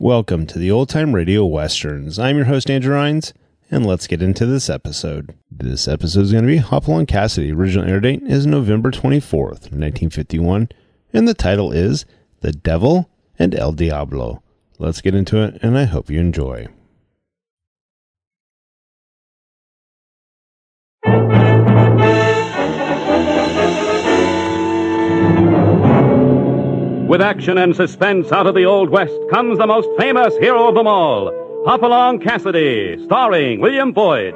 Welcome to the Old Time Radio Westerns. I'm your host, Andrew Rhynes, and let's get into this episode. This episode is going to be Hopalong Cassidy. Original air date is November 24th, 1951, and the title is The Devil and El Diablo. Let's get into it, and I hope you enjoy. With action and suspense out of the Old West comes the most famous hero of them all, Hopalong Cassidy, starring William Boyd.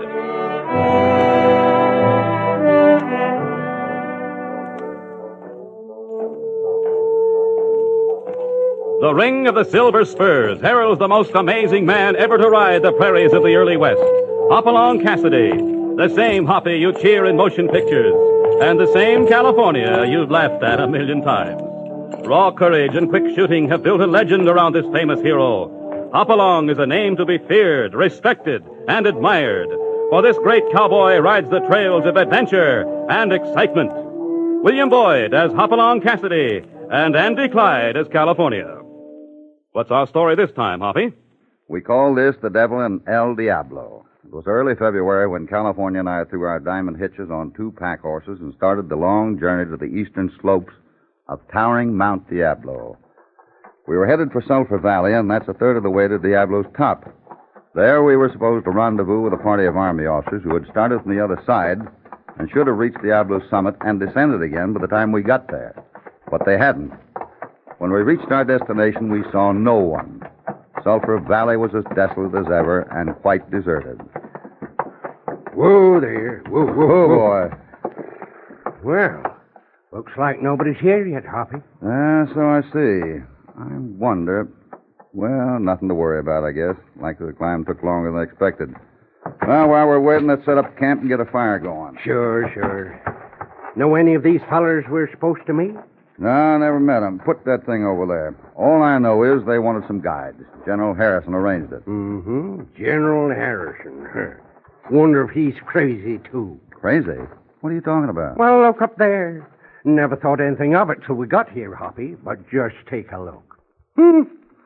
The ring of the silver spurs heralds the most amazing man ever to ride the prairies of the early West, Hopalong Cassidy, the same Hoppy you cheer in motion pictures, and the same California you've laughed at a million times. Raw courage and quick shooting have built a legend around this famous hero. Hopalong is a name to be feared, respected, and admired, for this great cowboy rides the trails of adventure and excitement. William Boyd as Hopalong Cassidy, and Andy Clyde as California. What's our story this time, Hoppy? We call this The Devil and El Diablo. It was early February when California and I threw our diamond hitches on 2 pack horses and started the long journey to the eastern slopes of towering Mount Diablo. We were headed for Sulphur Valley, and that's a third of the way to Diablo's top. There we were supposed to rendezvous with a party of Army officers who had started from the other side and should have reached Diablo's summit and descended again by the time we got there. But they hadn't. When we reached our destination, we saw no one. Sulphur Valley was as desolate as ever and quite deserted. Whoa there. Whoa, whoa, Oh, whoa. boy. Well, looks like nobody's here yet, Hoppy. So I see. I wonder. Well, nothing to worry about, I guess. Likely the climb took longer than expected. Well, while we're waiting, let's set up camp and get a fire going. Sure. Know any of these fellers we're supposed to meet? No, I never met them. Put that thing over there. All I know is they wanted some guides. General Harrison arranged it. Mm-hmm. General Harrison. Wonder if he's crazy, too. Crazy? What are you talking about? Well, look up there. Never thought anything of it till we got here, Hoppy, but just take a look.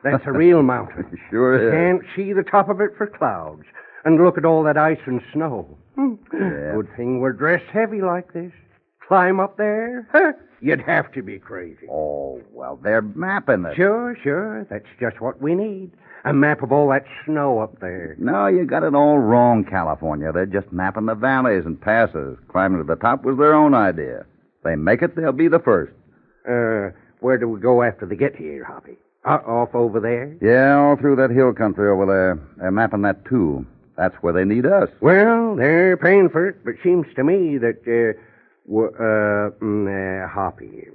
That's a real mountain. Sure You is. can't see the top of it for clouds. And look at all that ice and snow. Yeah. Good thing we're dressed heavy like this. Climb up there? Huh. You'd have to be crazy. Oh, well, they're mapping it. Sure. That's just what we need. A map of all that snow up there. No, you got it all wrong, California. They're just mapping the valleys and passes. Climbing to the top was their own idea. If they make it, they'll be the first. Where do we go after they get here, Hoppy? Off over there? Yeah, all through that hill country over there. They're mapping that, too. That's where they need us. Well, they're paying for it, but seems to me that, Hoppy,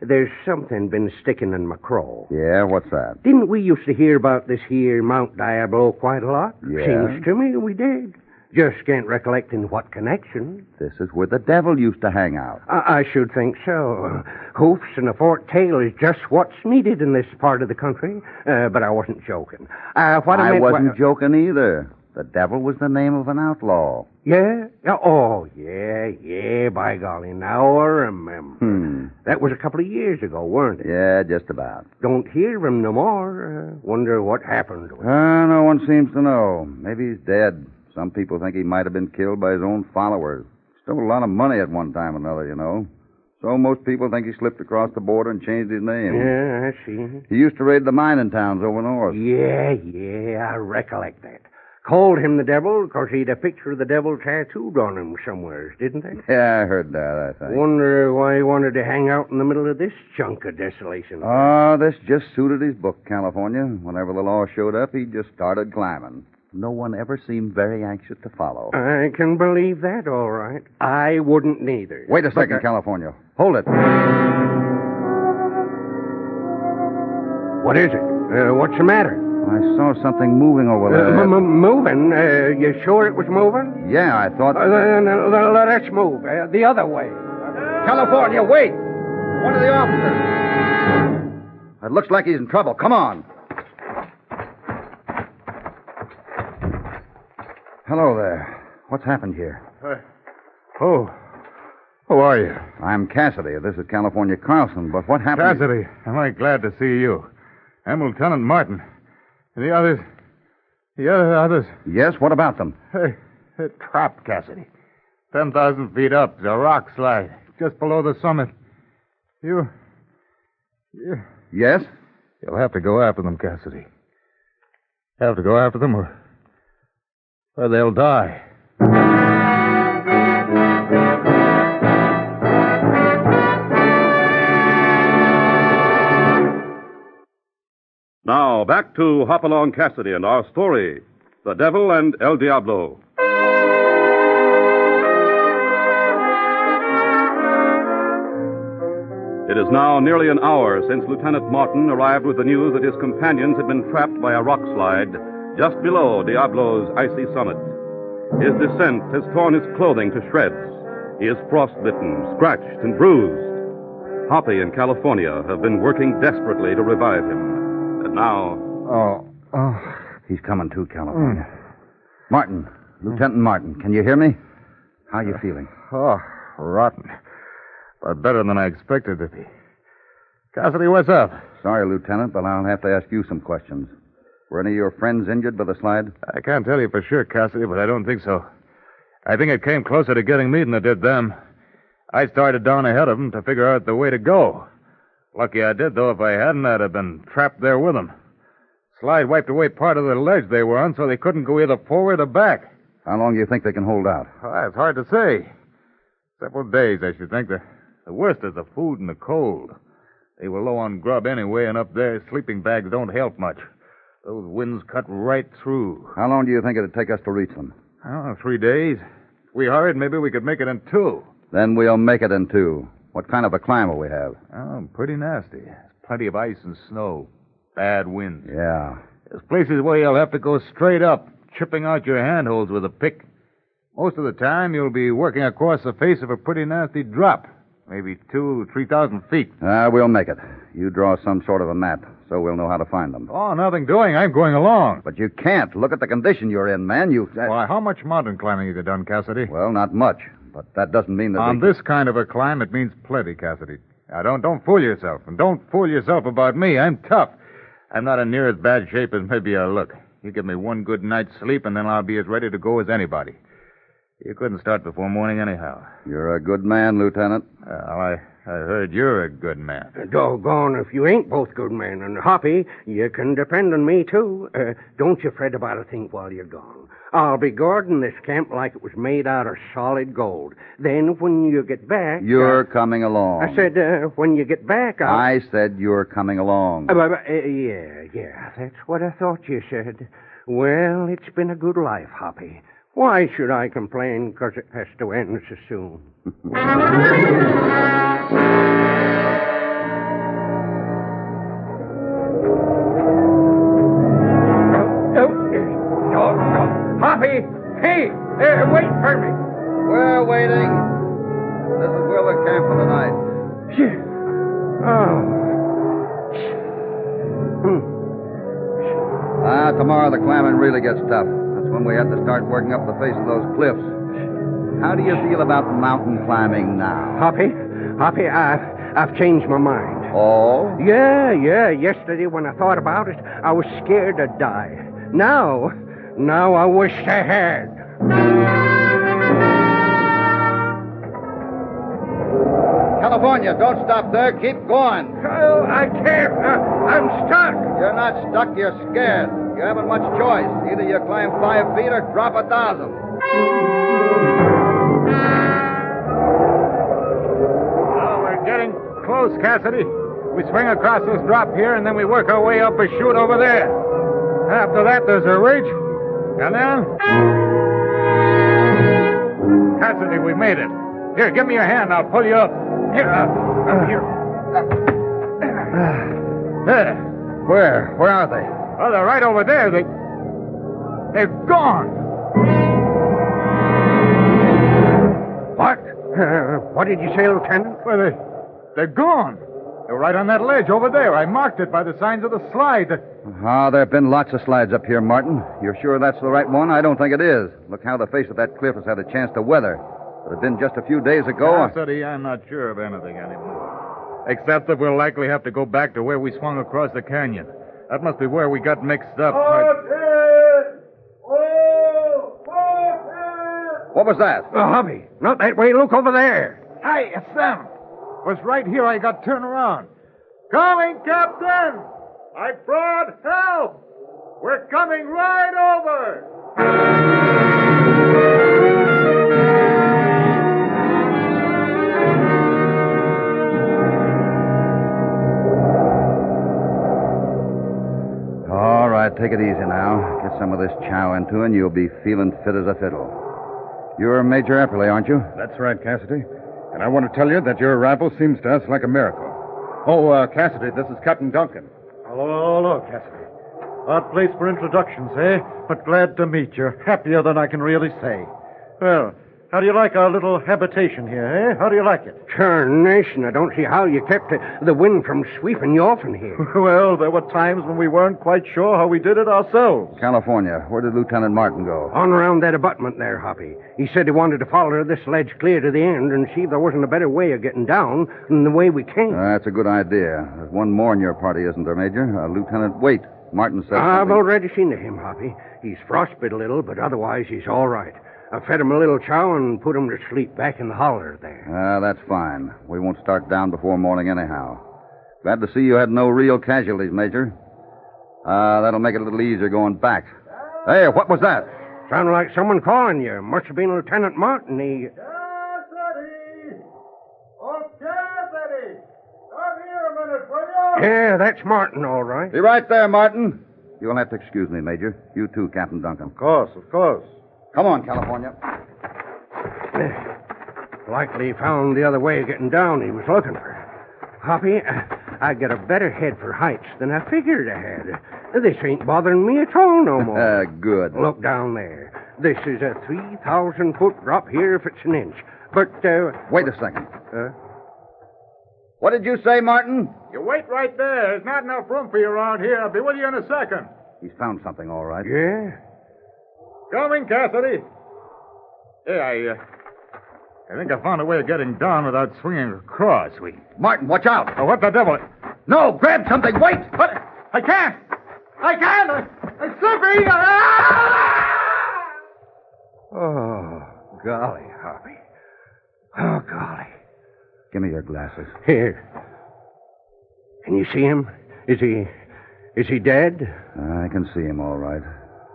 there's something been sticking in my craw. Yeah, what's that? Didn't we used to hear about this here Mount Diablo quite a lot? Yeah. Seems to me we did. Just can't recollect in what connection. This is where the devil used to hang out. I should think so. Hoofs and a forked tail is just what's needed in this part of the country. But I wasn't joking. What I meant wasn't joking either. The devil was the name of an outlaw. Yeah? Oh, yeah, by golly, now I remember. That was a couple of years ago, weren't it? Yeah, just about. Don't hear him no more. Wonder what happened to him. No one seems to know. Maybe he's dead. Some people think he might have been killed by his own followers. Stole a lot of money at one time or another, you know. So most people think he slipped across the border and changed his name. Yeah, I see. He used to raid the mining towns over north. Yeah, I recollect that. Called him the devil because he'd a picture of the devil tattooed on him somewhere, didn't they? Yeah, I heard that, I think. Wonder why he wanted to hang out in the middle of this chunk of desolation. Oh, this just suited his book, California. Whenever the law showed up, he just started climbing. No one ever seemed very anxious to follow. I can believe that, all right. I wouldn't neither. Wait a second, California. Hold it. What is it? What's the matter? I saw something moving over there. Moving? You sure it was moving? Yeah, I thought... Let us move. The other way. California, wait! One of the officers. It looks like he's in trouble. Come on. Hello there. What's happened here? Who are you? I'm Cassidy. This is California Carlson. But what happened... Cassidy, am I glad to see you. I'm Lieutenant Martin. The others... The others... Yes, what about them? They're trapped, Cassidy. 10,000 feet up. There's a rock slide just below the summit. You... Yes? You'll have to go after them, Cassidy. Have to go after them or they'll die. Now, back to Hopalong Cassidy and our story, The Devil and El Diablo. It is now nearly an hour since Lieutenant Martin arrived with the news that his companions had been trapped by a rock slide just below Diablo's icy summit. His descent has torn his clothing to shreds. He is frostbitten, scratched, and bruised. Hoppy and California have been working desperately to revive him. And now... Oh. He's coming to, California. Martin, Lieutenant Martin, can you hear me? How are you feeling? Oh, rotten. But better than I expected to be. Cassidy, what's up? Sorry, Lieutenant, but I'll have to ask you some questions. Were any of your friends injured by the slide? I can't tell you for sure, Cassidy, but I don't think so. I think it came closer to getting me than it did them. I started down ahead of them to figure out the way to go. Lucky I did, though. If I hadn't, I'd have been trapped there with them. Slide wiped away part of the ledge they were on, so they couldn't go either forward or back. How long do you think they can hold out? Well, it's hard to say. Several days, I should think. The worst is the food and the cold. They were low on grub anyway, and up there, sleeping bags don't help much. Those winds cut right through. How long do you think it'd take us to reach them? 3 days. If we hurried, maybe we could make it in 2. Then we'll make it in 2. What kind of a climb will we have? Oh, pretty nasty. There's plenty of ice and snow. Bad winds. Yeah. There's places where you'll have to go straight up, chipping out your handholds with a pick. Most of the time, you'll be working across the face of a pretty nasty drop. Maybe 2,000 to 3,000 feet. We'll make it. You draw some sort of a map, so we'll know how to find them. Oh, nothing doing. I'm going along. But you can't. Look at the condition you're in, man. Why, how much mountain climbing have you done, Cassidy? Well, not much. But that doesn't mean that On this kind of a climb, it means plenty, Cassidy. Now, don't fool yourself. And don't fool yourself about me. I'm tough. I'm not in near as bad shape as maybe I look. You give me one good night's sleep, and then I'll be as ready to go as anybody. You couldn't start before morning anyhow. You're a good man, Lieutenant. Well, I heard you're a good man. Doggone if you ain't both good men. And Hoppy, you can depend on me, too. Don't you fret about a thing while you're gone. I'll be guarding this camp like it was made out of solid gold. Then when you get back... You're coming along. I said, when you get back, I said you're coming along. Yeah, that's what I thought you said. Well, it's been a good life, Hoppy. Why should I complain because it has to end so soon? Hoppy! Hey! Wait for me! We're waiting. This is where we'll camp for the night. Tomorrow the climbing really gets tough. That's when we have to start working up the face of those cliffs. How do you feel about mountain climbing now? Hoppy, I've changed my mind. Oh? Yeah. Yesterday when I thought about it, I was scared to die. Now I wish I had. California, don't stop there. Keep going. Oh, I can't. I'm stuck. You're not stuck. You're scared. You haven't much choice. Either you climb 5 feet or drop 1,000. Well, we're getting close, Cassidy. We swing across this drop here, and then we work our way up a chute over there. After that, there's a ridge. And then... Cassidy, we made it. Here, give me your hand. I'll pull you up. Here. There. Where? Where are they? Well, they're right over there. They're gone. What? What did you say, Lieutenant? Well, they're gone. They're right on that ledge over there. I marked it by the signs of the slide. There have been lots of slides up here, Martin. You're sure that's the right one? I don't think it is. Look how the face of that cliff has had a chance to weather. It had been just a few days ago. Cassidy, I'm not sure of anything anymore. Except that we'll likely have to go back to where we swung across the canyon. That must be where we got mixed up. What was that? Hoppy, not that way. Look over there. Hey, it's them. Was right here I got turned around. Coming, Captain! I brought help! We're coming right over! All right, take it easy now. Get some of this chow into, and you'll be feeling fit as a fiddle. You're Major Epperly, aren't you? That's right, Cassidy. And I want to tell you that your arrival seems to us like a miracle. Oh, Cassidy, this is Captain Duncan. Hello, Cassidy. Odd place for introductions, eh? But glad to meet you. Happier than I can really say. Well, how do you like our little habitation here, eh? How do you like it? Tarnation, I don't see how you kept the wind from sweeping you off in here. Well, there were times when we weren't quite sure how we did it ourselves. California. Where did Lieutenant Martin go? On around that abutment there, Hoppy. He said he wanted to follow this ledge clear to the end and see if there wasn't a better way of getting down than the way we came. That's a good idea. There's one more in your party, isn't there, Major? Lieutenant Waite. Martin said I've something. already seen to him, Hoppy. He's frostbit a little, but otherwise he's all right. I fed him a little chow and put him to sleep back in the holler there. That's fine. We won't start down before morning anyhow. Glad to see you had no real casualties, Major. That'll make it a little easier going back. Hey, what was that? Sounded like someone calling you. Must have been Lieutenant Martin. Cassidy! Oh, Cassidy! Come here a minute, will you? Yeah, that's Martin, all right. Be right there, Martin. You'll have to excuse me, Major. You too, Captain Duncan. Of course. Come on, California. Likely he found the other way of getting down he was looking for. Hoppy, I got a better head for heights than I figured I had. This ain't bothering me at all no more. Good. Look down there. This is a 3,000-foot drop here if it's an inch. But, Wait a second. What did you say, Martin? You wait right there. There's not enough room for you around here. I'll be with you in a second. He's found something, all right. Yeah? Coming, Cassidy. Hey, I think I found a way of getting down without swinging across. Martin, watch out. Oh, what the devil? No, grab something. Wait. What? I can't. I'm slippery. Oh, golly, Hoppy. Oh, golly. Give me your glasses. Here. Can you see him? Is he dead? I can see him all right.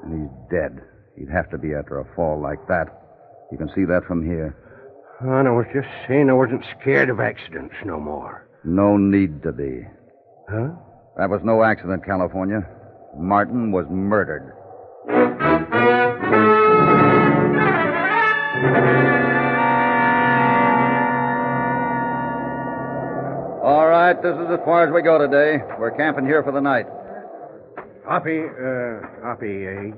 And he's dead. He'd have to be after a fall like that. You can see that from here. And I was just saying I wasn't scared of accidents no more. No need to be. Huh? That was no accident, California. Martin was murdered. All right, this is as far as we go today. We're camping here for the night. Hoppy,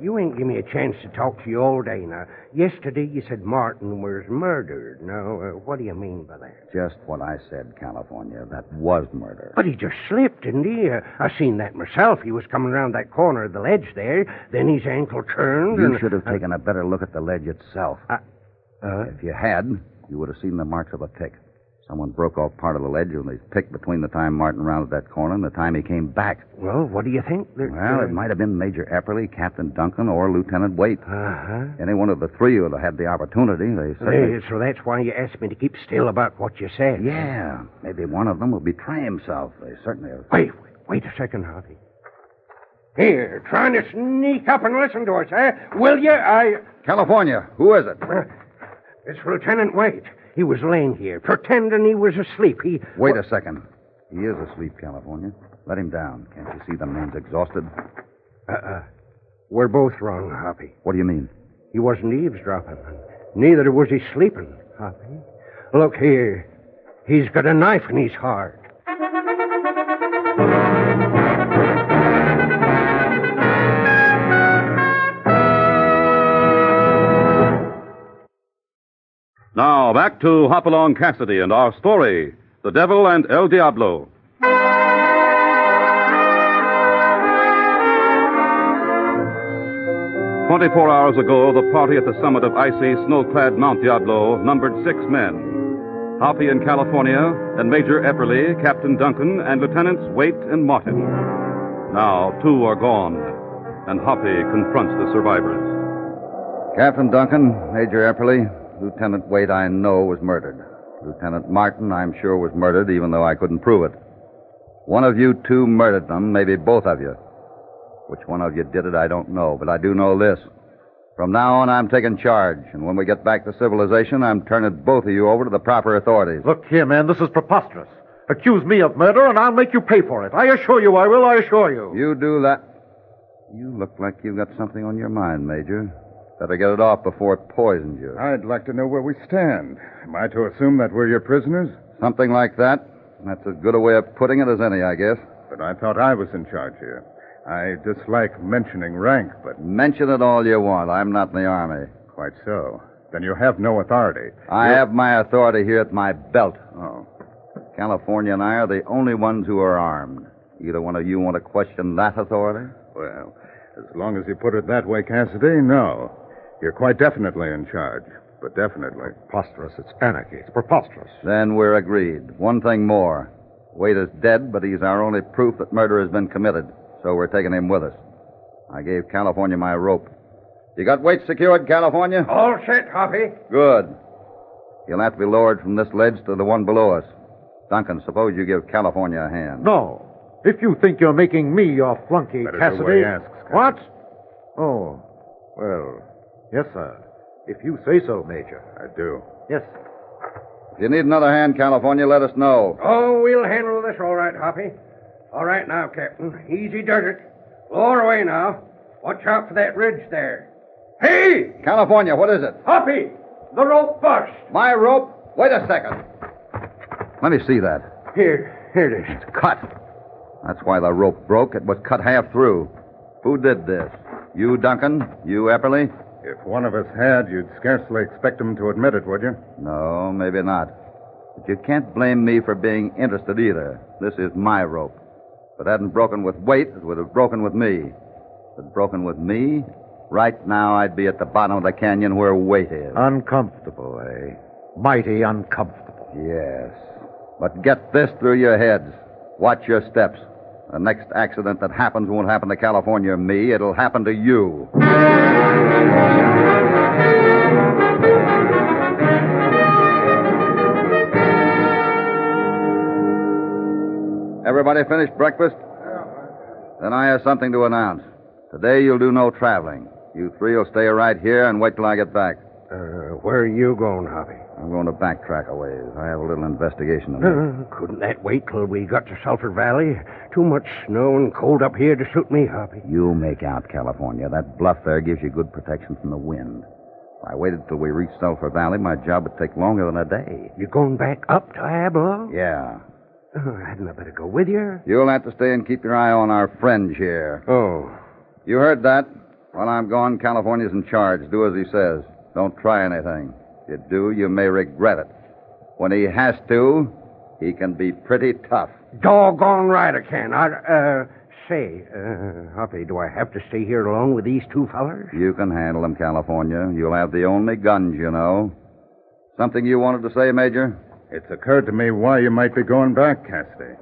you ain't give me a chance to talk to you all day now. Yesterday you said Martin was murdered. Now, what do you mean by that? Just what I said, California. That was murder. But he just slipped, didn't he? I seen that myself. He was coming around that corner of the ledge there. Then his ankle turned. You and should have taken a better look at the ledge itself. If you had, you would have seen the marks of a pick. Someone broke off part of the ledge with his pick between the time Martin rounded that corner and the time he came back. Well, what do you think? Well, it might have been Major Epperly, Captain Duncan, or Lieutenant Waite. Uh-huh. Any one of the three would have had the opportunity. They certainly... So that's why you asked me to keep still about what you said. Yeah, maybe one of them will betray himself. They certainly have... Wait a second, Hoppy. Here, trying to sneak up and listen to us, eh? Will you? California, who is it? It's Lieutenant Waite. He was laying here, pretending he was asleep. Wait a second. He is asleep, California. Let him down. Can't you see the man's exhausted? We're both wrong, Hoppy. What do you mean? He wasn't eavesdropping. Neither was he sleeping, Hoppy. Look here. He's got a knife in his heart. Now, back to Hopalong Cassidy and our story, The Devil and El Diablo. "24 hours ago, the party at the summit of icy, snow-clad Mount Diablo numbered 6 men. Hoppy and California, and Major Epperly, Captain Duncan, and Lieutenants Waite and Martin. Now 2 are gone, and Hoppy confronts the survivors. Captain Duncan, Major Epperly, Lieutenant Waite, I know, was murdered. Lieutenant Martin, I'm sure, was murdered, even though I couldn't prove it. One of you 2 murdered them, maybe both of you. Which one of you did it, I don't know, but I do know this. From now on, I'm taking charge, and when we get back to civilization, I'm turning both of you over to the proper authorities. Look here, man, this is preposterous. Accuse me of murder, and I'll make you pay for it. I assure you I will, I assure you. You do that. You look like you've got something on your mind, Major. Better get it off before it poisons you. I'd like to know where we stand. Am I to assume that we're your prisoners? Something like that. That's as good a way of putting it as any, I guess. But I thought I was in charge here. I dislike mentioning rank, but... Mention it all you want. I'm not in the Army. Quite so. Then you have no authority. I have my authority here at my belt. Oh. California and I are the only ones who are armed. Either one of you want to question that authority? Well, as long as you put it that way, Cassidy, no. You're quite definitely in charge. But definitely. Preposterous. It's anarchy. It's preposterous. Then we're agreed. One thing more. Waite is dead, but he's our only proof that murder has been committed. So we're taking him with us. I gave California my rope. You got Waite secured, California? All set, Hoppy. Good. He'll have to be lowered from this ledge to the one below us. Duncan, suppose you give California a hand. No. If you think you're making me your flunky, Better do Cassidy... what he asks, Cassidy. What? Oh. Well, yes, sir. If you say so, Major. I do. Yes. If you need another hand, California, let us know. Oh, we'll handle this all right, Hoppy. All right now, Captain. Easy does it. Lower away now. Watch out for that ridge there. Hey! California, what is it? Hoppy! The rope burst. My rope? Wait a second. Let me see that. Here it is. It's cut. That's why the rope broke. It was cut half through. Who did this? You, Duncan? You, Epperly? If one of us had, you'd scarcely expect him to admit it, would you? No, maybe not. But you can't blame me for being interested either. This is my rope. If it hadn't broken with Waite, it would have broken with me. If it had broken with me, right now I'd be at the bottom of the canyon where Waite is. Uncomfortable, eh? Mighty uncomfortable. Yes. But get this through your heads. Watch your steps. The next accident that happens won't happen to California or me. It'll happen to you. Everybody finished breakfast? Then I have something to announce. Today you'll do no traveling. You 3 will stay right here and wait till I get back. Where are you going, Hoppy? I'm going to backtrack a ways. I have a little investigation to make. Couldn't that wait till we got to Sulphur Valley? Too much snow and cold up here to suit me, Hoppy. You make out, California. That bluff there gives you good protection from the wind. If I waited till we reached Sulphur Valley, my job would take longer than a day. You going back up to Diablo? Yeah. Hadn't I better go with you? You'll have to stay and keep your eye on our friend here. Oh. You heard that? While I'm gone, California's in charge. Do as he says. Don't try anything. If you do, you may regret it. When he has to, he can be pretty tough. Doggone right I can. Hoppy, do I have to stay here alone with these 2 fellers? You can handle them, California. You'll have the only guns, you know. Something you wanted to say, Major? It's occurred to me why you might be going back, Cassidy.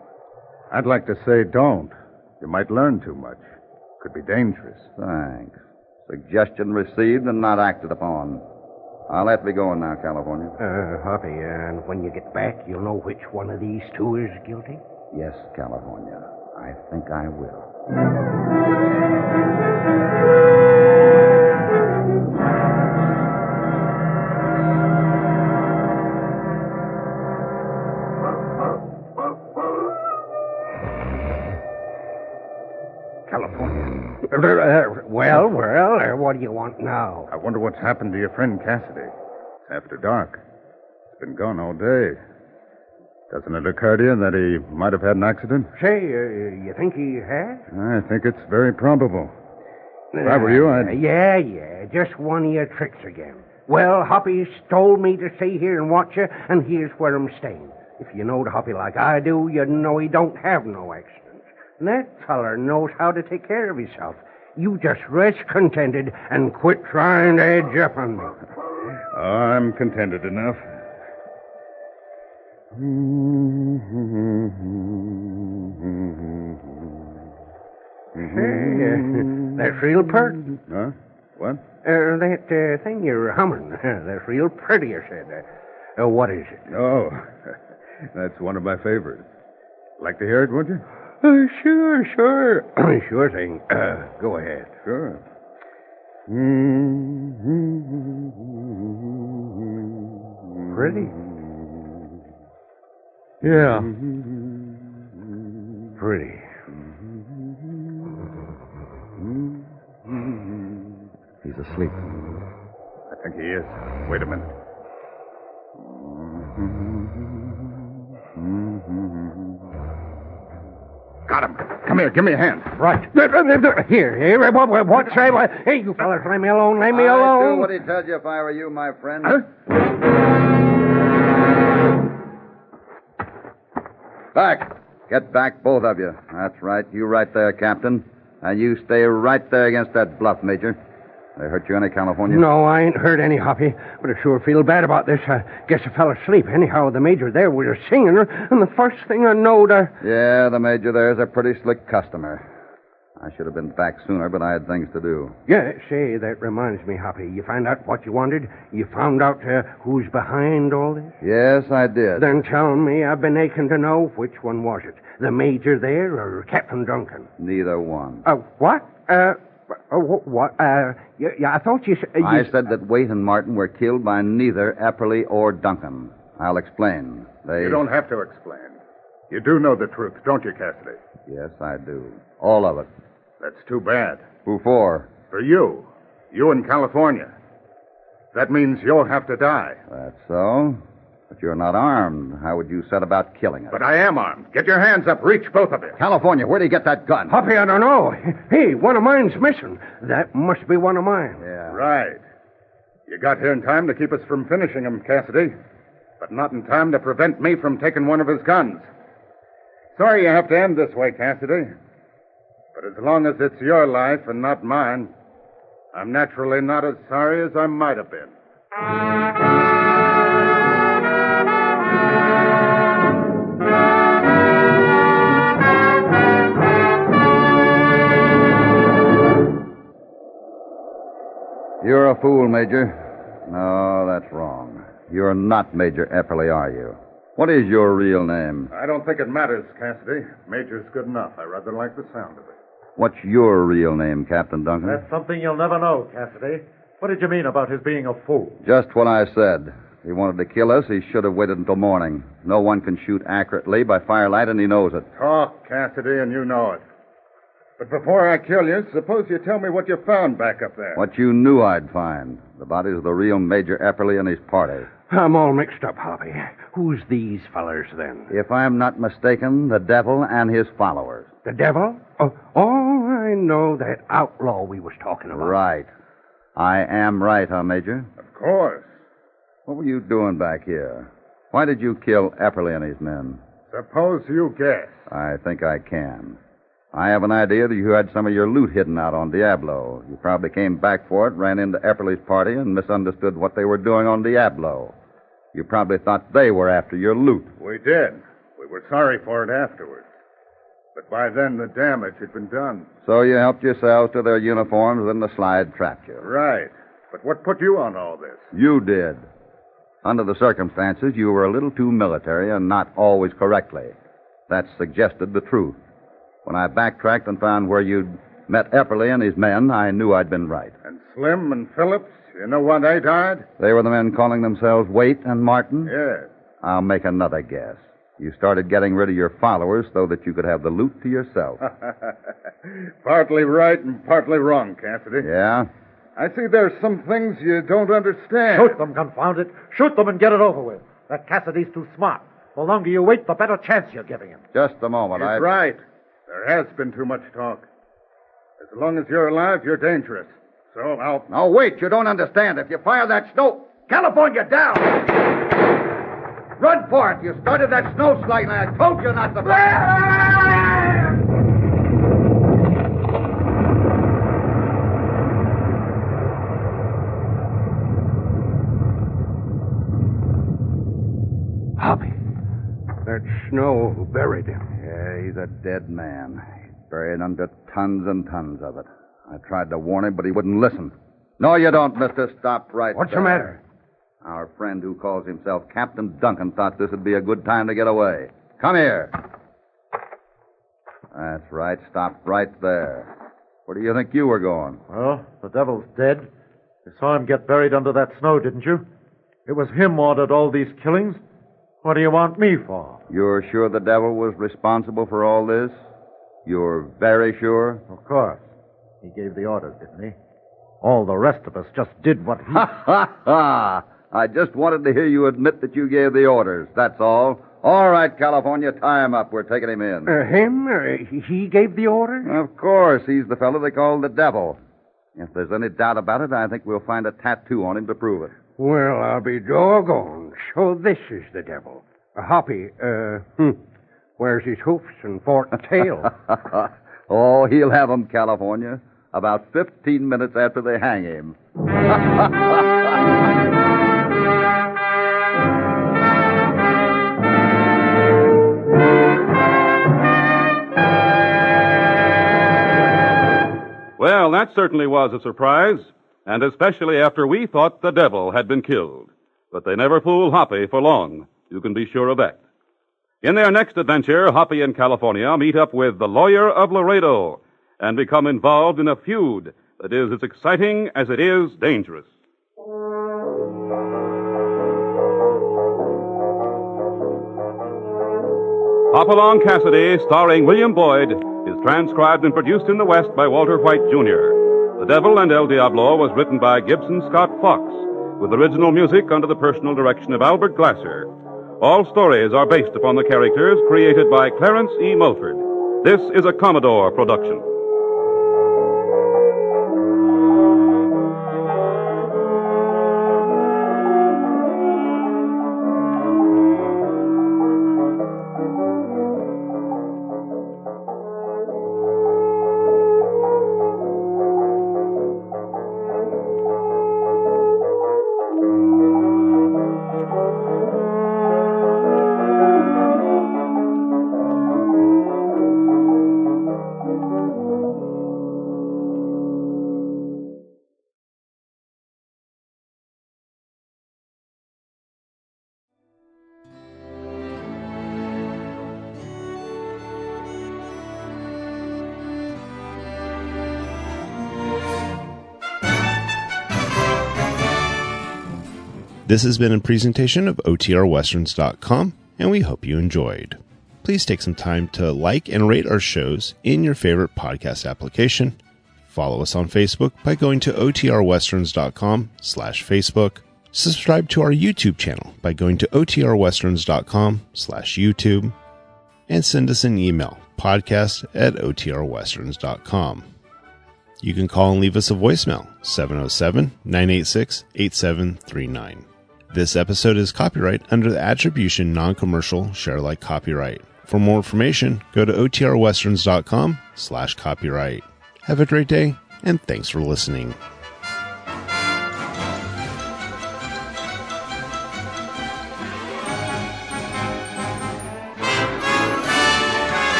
I'd like to say don't. You might learn too much. Could be dangerous. Thanks. Suggestion received and not acted upon. I'll have to be going now, California. Hoppy, and when you get back, you'll know which one of these 2 is guilty? Yes, California. I think I will. Well, what do you want now? I wonder what's happened to your friend Cassidy. It's after dark. He's been gone all day. Doesn't it occur to you that he might have had an accident? Say, you think he has? I think it's very probable. If I were you, I'd... Yeah, just one of your tricks again. Well, Hoppy's told me to stay here and watch you, and here's where I'm staying. If you knowed Hoppy like I do, you'd know he don't have no accidents. And that feller knows how to take care of himself. You just rest contented and quit trying to edge up on me. Oh, I'm contented enough. That's real pert. Huh? What? That thing you're humming, that's real pretty, I said. What is it? Oh, that's one of my favorites. Like to hear it, would you? Sure. Sure thing. Go ahead. Sure. Pretty? Yeah. Pretty. He's asleep. I think he is. Wait a minute. Got him. Come here. Give me a hand. Right. Here. What? Say what? Hey, you fellas, leave me alone. Leave me I'd alone. do what he'd tell you if I were you, my friend. Huh? Back. Get back, both of you. That's right. You right there, Captain. And you stay right there against that bluff, Major. They hurt you any, California? No, I ain't hurt any, Hoppy, but I sure feel bad about this. I guess I fell asleep. Anyhow, the major there was a singing, and the first thing I knowed, Yeah, the Major there's a pretty slick customer. I should have been back sooner, but I had things to do. Yeah, say, that reminds me, Hoppy. You found out what you wanted? You found out who's behind all this? Yes, I did. Then tell me, I've been aching to know which one was it. The major there or Captain Duncan? Neither one. What? What? Yeah, I thought you said... I said that Waite and Martin were killed by neither Epperly or Duncan. I'll explain. You don't have to explain. You do know the truth, don't you, Cassidy? Yes, I do. All of it. That's too bad. Who for? For you. You in California. That means you'll have to die. That's so. But you're not armed. How would you set about killing us? But I am armed. Get your hands up. Reach, both of you. California, where'd he get that gun? Hoppy, I don't know. Hey, one of mine's missing. That must be one of mine. Yeah. Right. You got here in time to keep us from finishing him, Cassidy. But not in time to prevent me from taking one of his guns. Sorry you have to end this way, Cassidy. But as long as it's your life and not mine, I'm naturally not as sorry as I might have been. You're a fool, Major. No, that's wrong. You're not Major Epperly, are you? What is your real name? I don't think it matters, Cassidy. Major's good enough. I rather like the sound of it. What's your real name, Captain Duncan? That's something you'll never know, Cassidy. What did you mean about his being a fool? Just what I said. If he wanted to kill us, he should have waited until morning. No one can shoot accurately by firelight, and he knows it. Talk, Cassidy, and you know it. But before I kill you, suppose you tell me what you found back up there. What you knew I'd find. The bodies of the real Major Epperly and his party. I'm all mixed up, Hoppy. Who's these fellers, then? If I'm not mistaken, the devil and his followers. The devil? Oh, I know, that outlaw we was talking about. Right. I am right, huh, Major? Of course. What were you doing back here? Why did you kill Epperly and his men? Suppose you guess. I think I can. I have an idea that you had some of your loot hidden out on Diablo. You probably came back for it, ran into Epperly's party, and misunderstood what they were doing on Diablo. You probably thought they were after your loot. We did. We were sorry for it afterwards. But by then, the damage had been done. So you helped yourselves to their uniforms, and the slide trapped you. Right. But what put you on all this? You did. Under the circumstances, you were a little too military and not always correctly. That suggested the truth. When I backtracked and found where you'd met Epperly and his men, I knew I'd been right. And Slim and Phillips, you know why they died? They were the men calling themselves Waite and Martin? Yes. I'll make another guess. You started getting rid of your followers so that you could have the loot to yourself. Partly right and partly wrong, Cassidy. Yeah? I see there's some things you don't understand. Shoot them, confound it. Shoot them and get it over with. That Cassidy's too smart. The longer you wait, the better chance you're giving him. Just a moment. He's right. There has been too much talk. As long as you're alive, you're dangerous. So I'll... Now, wait. You don't understand. If you fire that snow... California, down! Run for it. You started that snow slide, and I told you not to... Hoppy, that snow buried him. Yeah, he's a dead man. He's buried under tons and tons of it. I tried to warn him, but he wouldn't listen. No, you don't, mister. Stop right What's there. the matter? Our friend who calls himself Captain Duncan thought this would be a good time to get away. Come here. That's right. Stop right there. Where do you think you were going? Well, the devil's dead. You saw him get buried under that snow, didn't you? It was him ordered all these killings. What do you want me for? You're sure the devil was responsible for all this? You're very sure? Of course. He gave the orders, didn't he? All the rest of us just did what he... Ha, ha, ha! I just wanted to hear you admit that you gave the orders, that's all. All right, California, tie him up. We're taking him in. Him? He gave the orders? Of course, he's the fellow they call the devil. If there's any doubt about it, I think we'll find a tattoo on him to prove it. Well, I'll be doggone. So this is the devil. Hoppy, where's his hoofs and forked tail? Oh, he'll have 'em, California. About 15 minutes after they hang him. Well, that certainly was a surprise, and especially after we thought the devil had been killed. But they never fool Hoppy for long. You can be sure of that. In their next adventure, Hoppy and California meet up with the lawyer of Laredo and become involved in a feud that is as exciting as it is dangerous. Hopalong Cassidy, starring William Boyd, is transcribed and produced in the West by Walter White, Jr. The Devil and El Diablo was written by Gibson Scott Fox, with original music under the personal direction of Albert Glaser. All stories are based upon the characters created by Clarence E. Mulford. This is a Commodore production. This has been a presentation of OTRWesterns.com, and we hope you enjoyed. Please take some time to like and rate our shows in your favorite podcast application. Follow us on Facebook by going to OTRWesterns.com/Facebook. Subscribe to our YouTube channel by going to OTRWesterns.com/YouTube. And send us an email, podcast@OTRWesterns.com. You can call and leave us a voicemail, 707-986-8739. This episode is copyright under the Attribution Non-Commercial Share Alike Copyright. For more information, go to OTRWesterns.com/copyright. Have a great day, and thanks for listening.